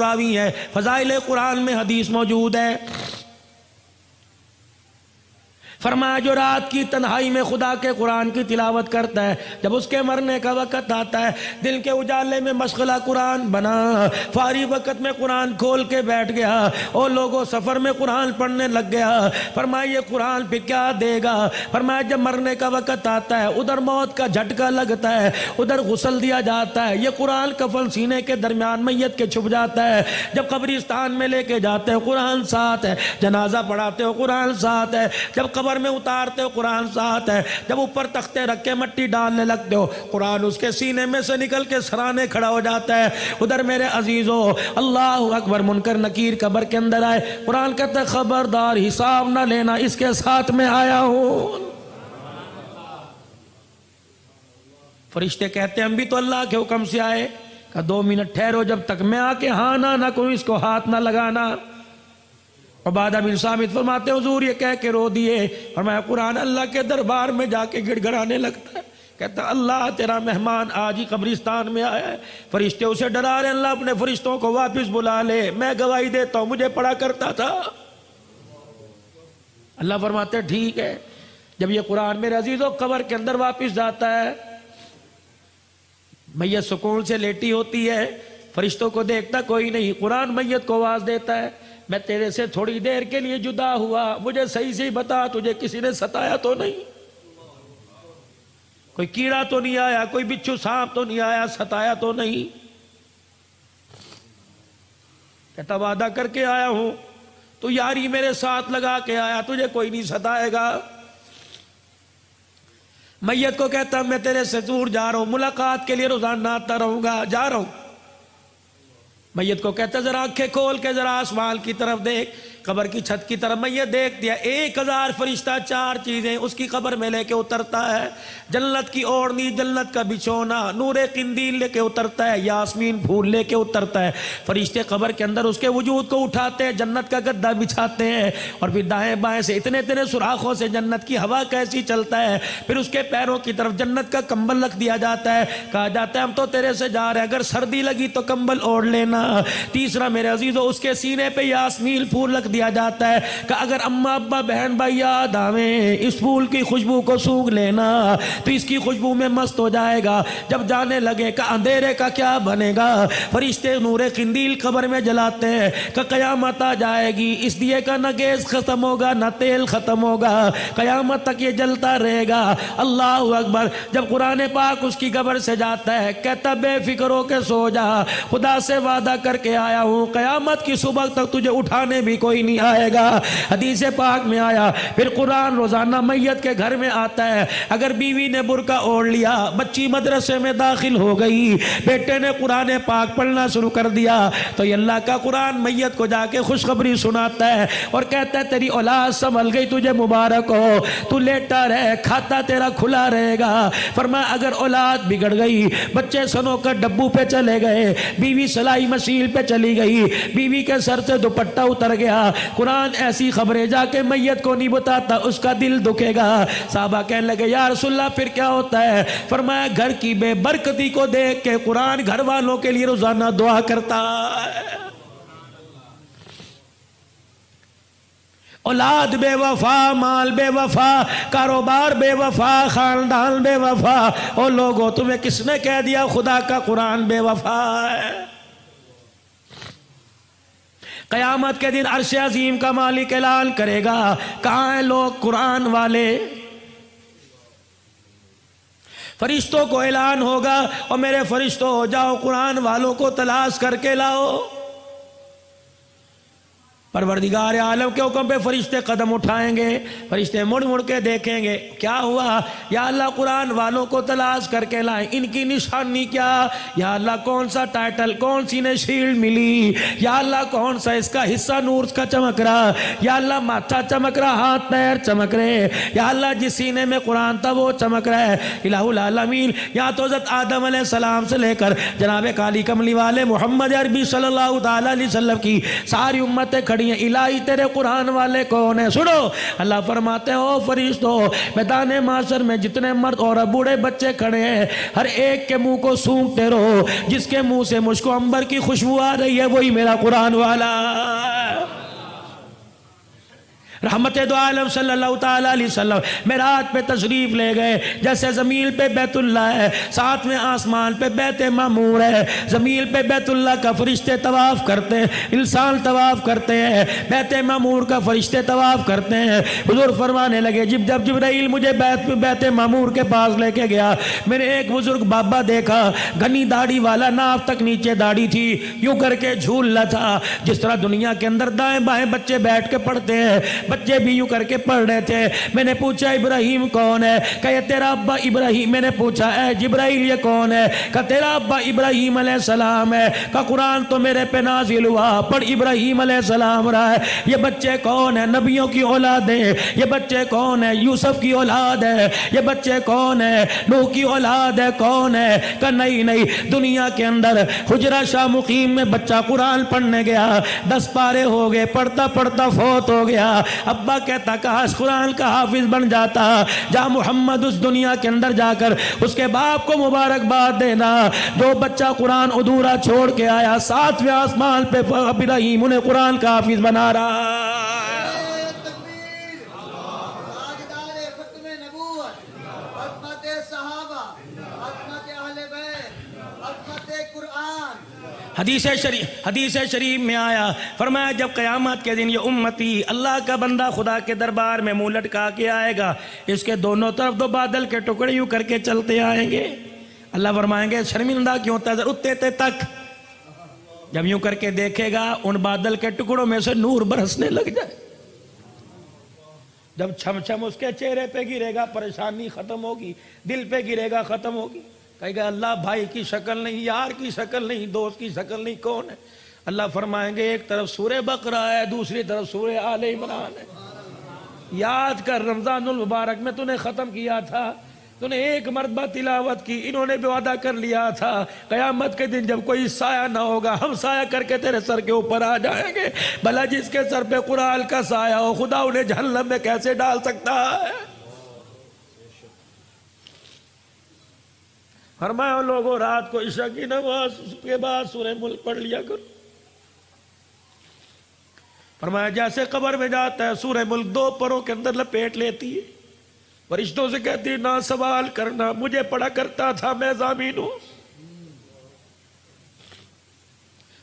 راوی ہے، فضائل قرآن میں حدیث موجود ہے، فرمایا جو رات کی تنہائی میں خدا کے قرآن کی تلاوت کرتا ہے، جب اس کے مرنے کا وقت آتا ہے، دل کے اجالے میں مشغلہ قرآن بنا، فارغ وقت میں قرآن کھول کے بیٹھ گیا، اور لوگوں سفر میں قرآن پڑھنے لگ گیا، فرمایا یہ قرآن پہ کیا دے گا؟ فرمایا جب مرنے کا وقت آتا ہے، ادھر موت کا جھٹکا لگتا ہے، ادھر غسل دیا جاتا ہے، یہ قرآن کفن سینے کے درمیان میت کے چھپ جاتا ہے، جب قبرستان میں لے کے جاتے ہو قرآن ساتھ ہے، جنازہ پڑھاتے ہو قرآن ساتھ ہے، جب قبر میں اتارتے ہو قرآن ساتھ ہے، جب اوپر تختے رکھ کے مٹی ڈالنے لگتے ہو قرآن اس کے سینے میں سے نکل کے سرانے کھڑا ہو جاتا ہے۔ ادھر میرے عزیزو اللہ اکبر، منکر نکیر قبر کے اندر آئے، قرآن کہتا ہے خبردار حساب نہ لینا، اس کے ساتھ میں آیا ہوں۔ فرشتے کہتے ہیں ہم بھی تو اللہ کے حکم سے آئے، کہ 2 منٹ ٹھہرو، جب تک میں آ کے ہاں نہ کوئی اس کو ہاتھ نہ لگانا۔ عبادہ بن صامت فرماتے حضور یہ کہہ کے رو دیے، فرمایا قرآن اللہ کے دربار میں جا کے گڑ گڑانے لگتا ہے، کہتا اللہ تیرا مہمان آج ہی قبرستان میں آیا ہے۔ فرشتے اسے ڈرا رہے، اللہ اپنے فرشتوں کو واپس بلا لے، میں گواہی دیتا ہوں مجھے پڑھا کرتا تھا۔ اللہ فرماتے ٹھیک ہے۔ جب یہ قرآن میرے عزیزوں قبر کے اندر واپس جاتا ہے، میت سکون سے لیٹی ہوتی ہے، فرشتوں کو دیکھتا کوئی نہیں، قرآن میت کو آواز دیتا ہے میں تیرے سے تھوڑی دیر کے لیے جدا ہوا، مجھے صحیح سے بتا تجھے کسی نے ستایا تو نہیں، کوئی کیڑا تو نہیں آیا، کوئی بچھو سانپ تو نہیں آیا، ستایا تو نہیں؟ کہتا وعدہ کر کے آیا ہوں، تو یاری میرے ساتھ لگا کے آیا، تجھے کوئی نہیں ستائے گا۔ میت کو کہتا میں تیرے سے دور جا رہا ہوں، ملاقات کے لیے روزانہ آتا رہوں گا، جا رہا ہوں۔ میت کو کہتا ذرا آنکھیں کھول کے ذرا آسمان کی طرف دیکھ، قبر کی چھت کی طرف میت دیکھ دیا، 1000 فرشتہ 4 چیزیں اس کی قبر میں لے کے اترتا ہے، جنت کی اوڑھنی، جنت کا بچھونا، نور قندیل لے کے اترتا ہے، یاسمین پھول لے کے اترتا ہے، فرشتے قبر کے اندر اس کے وجود کو اٹھاتے ہیں، جنت کا گدا بچھاتے ہیں، اور پھر دائیں بائیں سے اتنے سوراخوں سے جنت کی ہوا کیسی چلتا ہے، پھر اس کے پیروں کی طرف جنت کا کمبل رکھ دیا جاتا ہے، کہا جاتا ہے ہم تو تیرے سے جا رہے ہیں، اگر سردی لگی تو کمبل اوڑھ لینا۔ تیسرا میرے عزیزو اس کے سینے پہ یاسمین پھول رکھ دیا جاتا ہے کہ اگر اماں ابا بہن بھائی یاد آویں اس پھول کی خوشبو کو سونگھ لینا تو اس کی خوشبو میں مست ہو جائے گا، جب جانے لگے کہ اندھیرے کا کیا بنے گا، فرشتے نور قندیل قبر میں جلاتے ہیں کہ قیامت آ جائے گی، اس دیے کا نہ گیس ختم ہوگا نہ تیل ختم ہوگا، قیامت تک یہ جلتا رہے گا۔ اللہ اکبر۔ جب قرآن پاک اس کی قبر سے جاتا ہے کہتا بے فکر ہو کے سو جا، خدا سے وعدہ کر کے آیا ہوں قیامت کی صبح تک تجھے اٹھانے بھی کوئی نہیں آئے گا۔ حدیث پاک میں آیا پھر قرآن روزانہ میت کے گھر میں آتا ہے، اگر بیوی نے برقع اوڑھ لیا، بچی مدرسے میں داخل ہو گئی، بیٹے نے قرآن پاک پڑھنا شروع کر دیا تو یہ اللہ کا قرآن میت کو جا کے خوشخبری سناتا ہے اور کہتا ہے تیری اولاد سنبھل گئی، تجھے مبارک ہو، تو لیٹا رہے، کھاتا تیرا کھلا رہے گا۔ فرمایا اگر اولاد بگڑ گئی، بچے سنو کر ڈبو پہ چلے گئے، بیوی سلائی مشین پہ چلی گئی، بیوی کے سر سے دوپٹہ اتر گیا، قرآن ایسی خبریں جا کے میت کو نہیں بتاتا، اس کا دل دکھے گا۔ صحابہ کہنے لگے یا رسول اللہ پھر کیا ہوتا ہے؟ فرمایا گھر کی بے برکتی کو دیکھ کے قرآن گھر والوں کے لیے روزانہ دعا کرتا ہے۔ اولاد بے وفا، مال بے وفا، کاروبار بے وفا، خاندان بے وفا، اور لوگوں تمہیں کس نے کہہ دیا خدا کا قرآن بے وفا ہے؟ قیامت کے دن عرش عظیم کا مالک اعلان کرے گا کہاں ہیں لوگ قرآن والے؟ فرشتوں کو اعلان ہوگا اور میرے فرشتوں جاؤ قرآن والوں کو تلاش کر کے لاؤ۔ پروردگار عالم کے حکم پہ فرشتے قدم اٹھائیں گے، فرشتے مڑ مڑ کے دیکھیں گے کیا ہوا، یا اللہ قرآن والوں کو تلاش کر کے لائیں، ان کی نشانی کیا، یا اللہ کون سا ٹائٹل، کون سی نے شیلڈ ملی، یا اللہ کون سا اس کا حصہ نور کا چمک رہا، یا اللہ ماتھا چمک رہا، ہاتھ پیر چمک رہے، یا اللہ جس سینے میں قرآن تھا وہ چمک رہا ہے۔ الہ العالمین یہاں تو حضرت آدم علیہ السلام سے لے کر جناب کالی کملی والے محمد عربی صلی اللہ تعالی علیہ وسلم کی ساری امتیں کھڑی کھڑی ہیں الہی تیرے قرآن والے کون ہیں؟ سنو اللہ فرماتے ہیں او فرشتو میدان محشر میں جتنے مرد اور بوڑھے بچے کھڑے ہیں ہر ایک کے منہ کو سونگتے رہو، جس کے منہ سے مجھ کو عنبر کی خوشبو آ رہی ہے وہی میرا قرآن والا۔ رحمت دو عالم صلی اللہ تعالیٰ علیہ وسلم معراج پہ تشریف لے گئے، جیسے زمین پہ بیت اللہ ہے، ساتویں آسمان پہ بیت معمور ہے، زمین پہ بیت اللہ کا فرشتے طواف کرتے ہیں، انسان طواف کرتے ہیں، بیت معمور کا فرشتے طواف کرتے ہیں۔ حضور فرمانے لگے جب جبرائیل مجھے بیت معمور کے پاس لے کے گیا، میں نے ایک بزرگ بابا دیکھا، گھنی داڑھی والا، ناف تک نیچے داڑھی تھی، یوں کر کے جھول رہا تھا جس طرح دنیا کے اندر دائیں بائیں بچے بیٹھ کے پڑھتے ہیں، بچے بھی یوں کر کے پڑھ رہے تھے۔ میں نے پوچھا ابراہیم کون ہے؟ کہ یہ تیرا ابا ابراہیم۔ میں نے پوچھا اے جبرائیل یہ کون ہے؟ کہ تیرا ابا ابراہیم علیہ السلام ہے۔ کہ قرآن تو میرے پہ نازل ہوا، پر ابراہیم علیہ السلام رہا ہے۔ یہ بچے کون ہیں؟ نبیوں کی اولاد ہیں۔ یہ بچے کون ہیں؟ یوسف کی اولاد ہے۔ یہ بچے کون ہیں؟ نوح کی اولاد ہے۔ کون ہے؟ کہ نہیں، دنیا کے اندر حجرہ شاہ مقیم میں بچہ قرآن پڑھنے گیا، 10 پارے ہو گئے، پڑھتا پڑھتا فوت ہو گیا۔ ابا کہتا کاش قرآن کا حافظ بن جاتا، جا محمد اس دنیا کے اندر جا کر اس کے باپ کو مبارکباد دینا، جو بچہ قرآن ادھورا چھوڑ کے آیا، 7ویں آسمان پہ ابراہیم انہیں قرآن کا حافظ بنا رہا۔ حدیث شریف میں آیا، فرمایا جب قیامت کے دن یہ امتی اللہ کا بندہ خدا کے دربار میں منہ لٹکا کے آئے گا، اس کے دونوں طرف 2 بادل کے ٹکڑے یوں کر کے چلتے آئیں گے۔ اللہ فرمائیں گے شرمندہ کیوں تھا اتے تک، جب یوں کر کے دیکھے گا ان بادل کے ٹکڑوں میں سے نور برسنے لگ جائے، جب چھم چھم اس کے چہرے پہ گرے گا پریشانی ختم ہوگی، دل پہ گرے گا ختم ہوگی، کہے گا اللہ بھائی کی شکل نہیں، یار کی شکل نہیں، دوست کی شکل نہیں، کون ہے؟ اللہ فرمائیں گے ایک طرف سورہ بقرہ ہے، دوسری طرف سورہ آل عمران ہے، یاد کر رمضان المبارک میں تو نے ختم کیا تھا، تو نے ایک مرتبہ تلاوت کی، انہوں نے بھی وعدہ کر لیا تھا قیامت کے دن جب کوئی سایہ نہ ہوگا ہم سایہ کر کے تیرے سر کے اوپر آ جائیں گے۔ بھلا جس کے سر پہ قرآن کا سایہ ہو خدا انہیں جہنم میں کیسے ڈال سکتا ہے؟ فرمایا لوگوں رات کو عشاء کی نماز کے بعد سورہ ملک پڑھ لیا کرو۔ فرمایا جیسے قبر میں جاتا ہے سورہ ملک 2 پروں کے اندر لپیٹ لیتی ہے، فرشتوں سے کہتی نہ سوال کرنا، مجھے پڑھا کرتا تھا، میں ضامین ہوں۔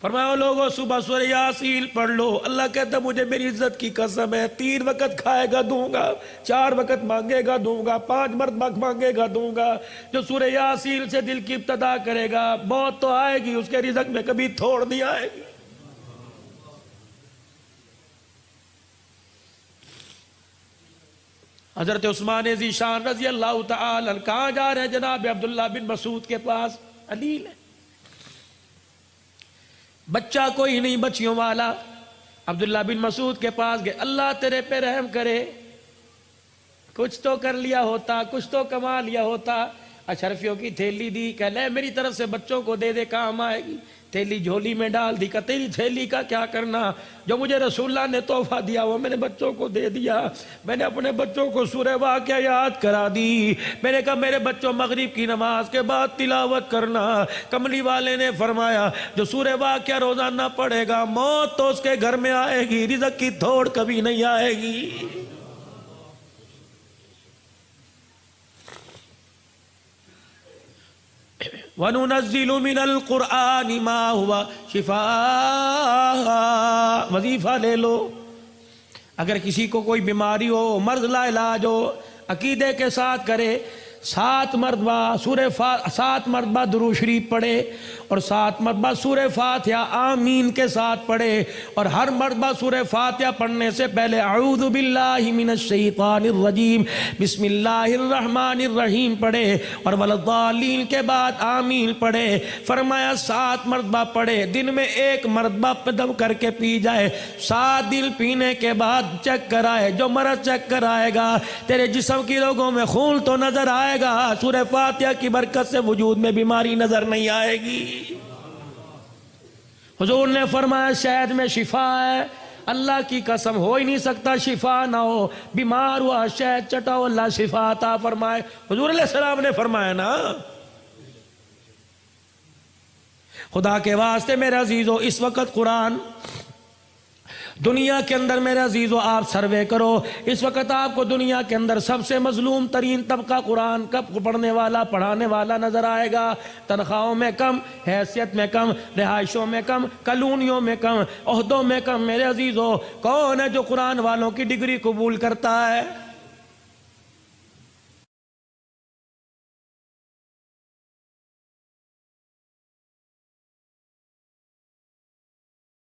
فرمایا لوگوں صبح سورہ یاسین پڑھ لو، اللہ کہتا مجھے میری عزت کی قسم ہے 3 وقت کھائے گا دوں گا، 4 وقت مانگے گا دوں گا، 5 مرتبہ مانگے گا دوں گا۔ جو سورہ یاسین سے دل کی ابتدا کرے گا موت تو آئے گی، اس کے رزق میں کبھی تھوڑ نہیں آئے گی۔ حضرت عثمان ذیشان رضی اللہ تعالی عنہ کہاں جا رہے ہیں؟ جناب عبداللہ بن مسعود کے پاس، علیل ہے، بچہ کوئی نہیں بچیوں والا، عبداللہ بن مسعود کے پاس گئے، اللہ تیرے پہ رحم کرے، کچھ تو کر لیا ہوتا، کچھ تو کما لیا ہوتا۔ اشرفیوں کی تھیلی دی، کہ لے میری طرف سے بچوں کو دے دے کام آئے گی، تھیلی جھولی میں ڈال دی، کہ تیری تھیلی کا کیا کرنا، جو مجھے رسول اللہ نے تحفہ دیا وہ میں نے بچوں کو دے دیا۔ میں نے اپنے بچوں کو سورہ واقعہ یاد کرا دی، میں نے کہا میرے بچوں مغرب کی نماز کے بعد تلاوت کرنا۔ کملی والے نے فرمایا جو سورہ واقعہ روزانہ پڑھے گا موت تو اس کے گھر میں آئے گی، رزق کی تھوڑ کبھی نہیں آئے گی۔ وَنُنَزِّلُ مِنَ الْقُرْآنِ مَا هُوَ شِفَاء، وظیفہ لے لو، اگر کسی کو کوئی بیماری ہو، مرض لا علاج ہو، عقیدے کے ساتھ کرے، 7 مرتبہ درود شریف پڑھے اور 7 مرتبہ سورہ فاتحہ آمین کے ساتھ پڑھے، اور ہر مرتبہ سورہ فاتحہ پڑھنے سے پہلے اعوذ باللہ من الشیطان الرجیم بسم اللہ الرحمن الرحیم پڑھے، اور والضالین کے بعد آمین پڑھے۔ فرمایا 7 مرتبہ پڑھے، دن میں 1 مرتبہ دم کر کے پی جائے، 7 دن پینے کے بعد چیک کرائے، جو مرض چیک کرائے گا تیرے جسم کی رگوں میں خون تو نظر آئے گا، سورہ فاتحہ کی برکت سے وجود میں بیماری نظر نہیں آئے گی۔ حضور نے فرمایا شہد میں شفا ہے، اللہ کی قسم ہو ہی نہیں سکتا شفا نہ ہو، بیمار ہوا شہد چٹاؤ اللہ شفا عطا فرمائے۔ حضور علیہ السلام نے فرمایا نا۔ خدا کے واسطے میرے عزیزو اس وقت قرآن دنیا کے اندر میرے عزیزو آپ سروے کرو، اس وقت آپ کو دنیا کے اندر سب سے مظلوم ترین طبقہ قرآن کا پڑھنے والا پڑھانے والا نظر آئے گا۔ تنخواہوں میں کم، حیثیت میں کم، رہائشوں میں کم، کالونیوں میں کم، عہدوں میں کم۔ میرے عزیزو کون ہے جو قرآن والوں کی ڈگری قبول کرتا ہے؟